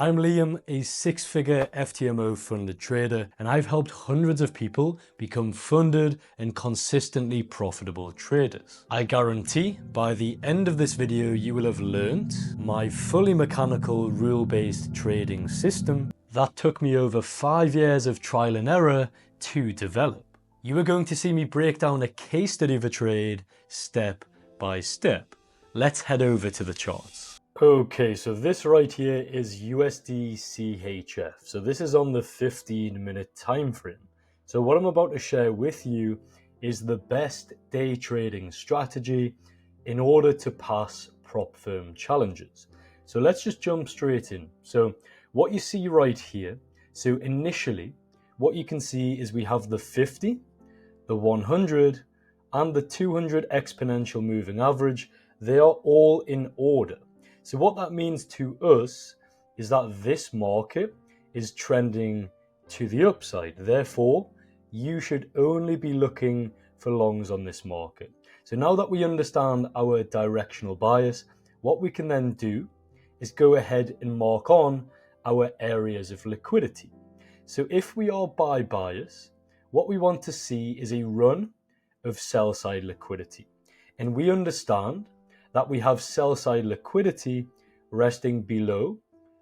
I'm Liam, a six-figure FTMO funded trader, and I've helped hundreds of people become funded and consistently profitable traders. I guarantee by the end of this video you will have learned my fully mechanical rule-based trading system that took me over 5 years of trial and error to develop. You are going to see me break down a case study of a trade step by step. Let's head over to the charts. Okay, so this right here is USD CHF. So this is on the 15-minute time frame. So what I'm about to share with you is the best day trading strategy in order to pass prop firm challenges. So let's just jump straight in. So what you see right here, so initially what you can see is we have the 50, the 100 and the 200 exponential moving average. They are all in order. So what that means to us is that this market is trending to the upside. Therefore, you should only be looking for longs on this market. So now that we understand our directional bias, what we can then do is go ahead and mark on our areas of liquidity. So if we are buy bias, what we want to see is a run of sell side liquidity. And we understand that we have sell side liquidity resting below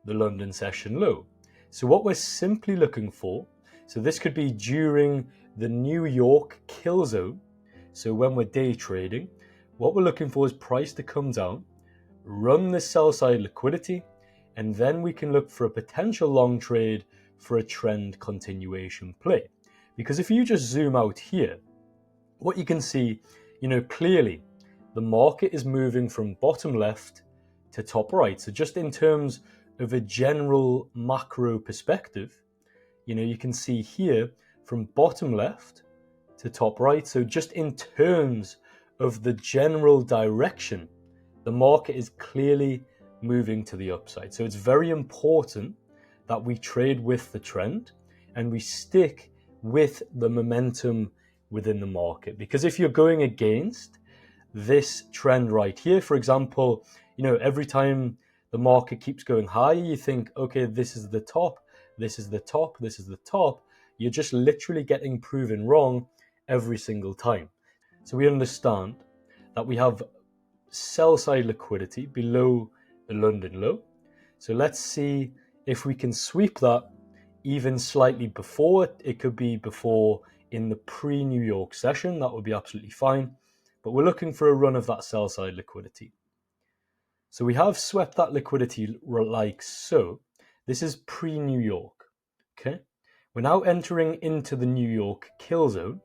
the London session low. So what we're simply looking for, so this could be during the New York kill zone. So when we're day trading, what we're looking for is price to come down, run the sell side liquidity, and then we can look for a potential long trade for a trend continuation play. Because if you just zoom out here, what you can see, clearly the market is moving from bottom left to top right. So just in terms of a general macro perspective, you can see here from bottom left to top right. So just in terms of the general direction, the market is clearly moving to the upside. So it's very important that we trade with the trend and we stick with the momentum within the market. Because if you're going against this trend right here, for example, every time the market keeps going higher, you think, okay, this is the top, this is the top, this is the top. You're just literally getting proven wrong every single time. So we understand that we have sell side liquidity below the London low. So let's see if we can sweep that even slightly before it. It could be before in the pre-New York session. That would be absolutely fine. But we're looking for a run of that sell side liquidity. So we have swept that liquidity like so. This is pre-New York, okay? We're now entering into the New York kill zone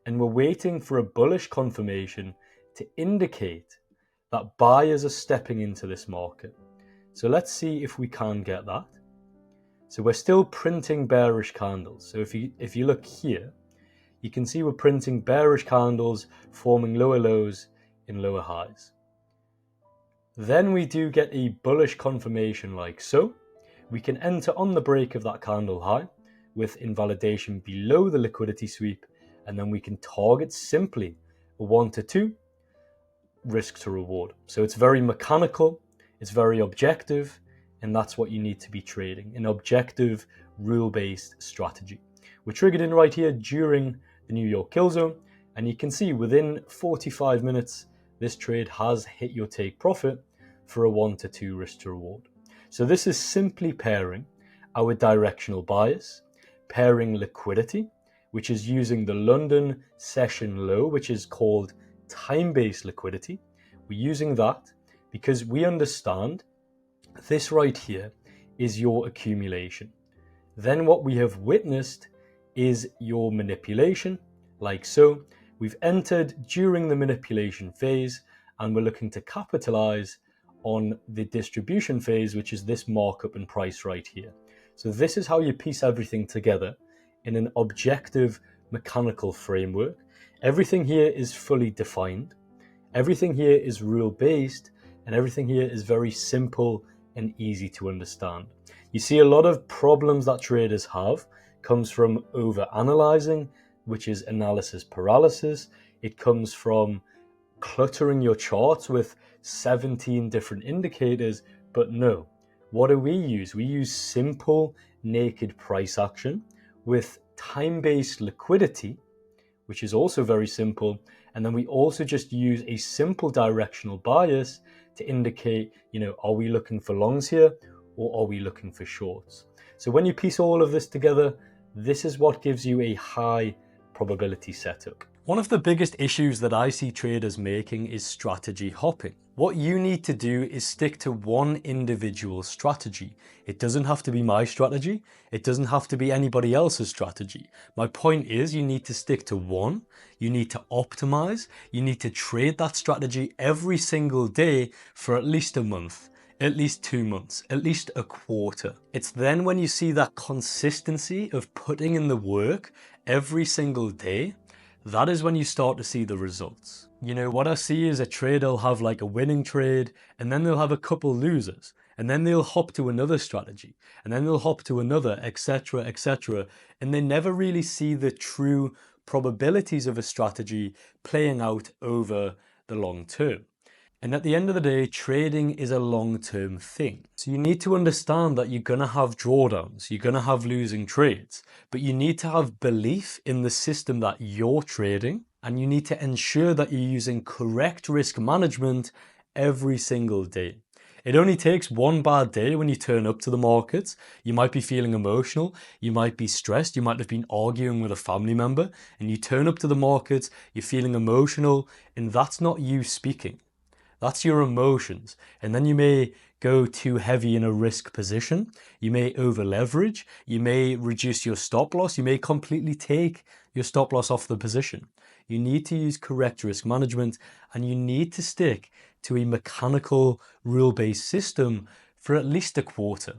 and we're waiting for a bullish confirmation to indicate that buyers are stepping into this market. So let's see if we can get that. So we're still printing bearish candles. So if you look here, you can see we're printing bearish candles forming lower lows in lower highs. Then we do get a bullish confirmation like so. We can enter on the break of that candle high with invalidation below the liquidity sweep, and then we can target simply a 1 to 2 risk to reward. So it's very mechanical, it's very objective, and that's what you need to be trading, an objective rule-based strategy. We're triggered in right here during the New York kill zone, and you can see within 45 minutes this trade has hit your take profit for a 1 to 2 risk to reward. So this is simply pairing our directional bias, pairing liquidity, which is using the London session low, which is called time-based liquidity. We're using that because we understand this right here is your accumulation. Then what we have witnessed is your manipulation, like so. We've entered during the manipulation phase and we're looking to capitalize on the distribution phase, which is this markup and price right here. So this is how you piece everything together in an objective mechanical framework. Everything here is fully defined. Everything here is rule-based, and everything here is very simple and easy to understand. You see, a lot of problems that traders have comes from over-analyzing, which is analysis paralysis. It comes from cluttering your charts with 17 different indicators, but no. What do we use? We use simple naked price action with time-based liquidity, which is also very simple. And then we also just use a simple directional bias to indicate, are we looking for longs here or are we looking for shorts? So when you piece all of this together, this is what gives you a high probability setup. One of the biggest issues that I see traders making is strategy hopping. What you need to do is stick to one individual strategy. It doesn't have to be my strategy. It doesn't have to be anybody else's strategy. My point is you need to stick to one. You need to optimize. You need to trade that strategy every single day for at least a month, at least 2 months, at least a quarter. It's then when you see that consistency of putting in the work every single day, that is when you start to see the results. What I see is a trader will have like a winning trade, and then they'll have a couple losers, and then they'll hop to another strategy, and then they'll hop to another, etc., etc. And they never really see the true probabilities of a strategy playing out over the long term. And at the end of the day, trading is a long-term thing. So you need to understand that you're going to have drawdowns, you're going to have losing trades, but you need to have belief in the system that you're trading, and you need to ensure that you're using correct risk management every single day. It only takes one bad day when you turn up to the markets. You might be feeling emotional, you might be stressed, you might have been arguing with a family member, and you turn up to the markets, you're feeling emotional, and that's not you speaking. That's your emotions. And then you may go too heavy in a risk position. You may over leverage. You may reduce your stop loss. You may completely take your stop loss off the position. You need to use correct risk management, and you need to stick to a mechanical rule-based system for at least a quarter.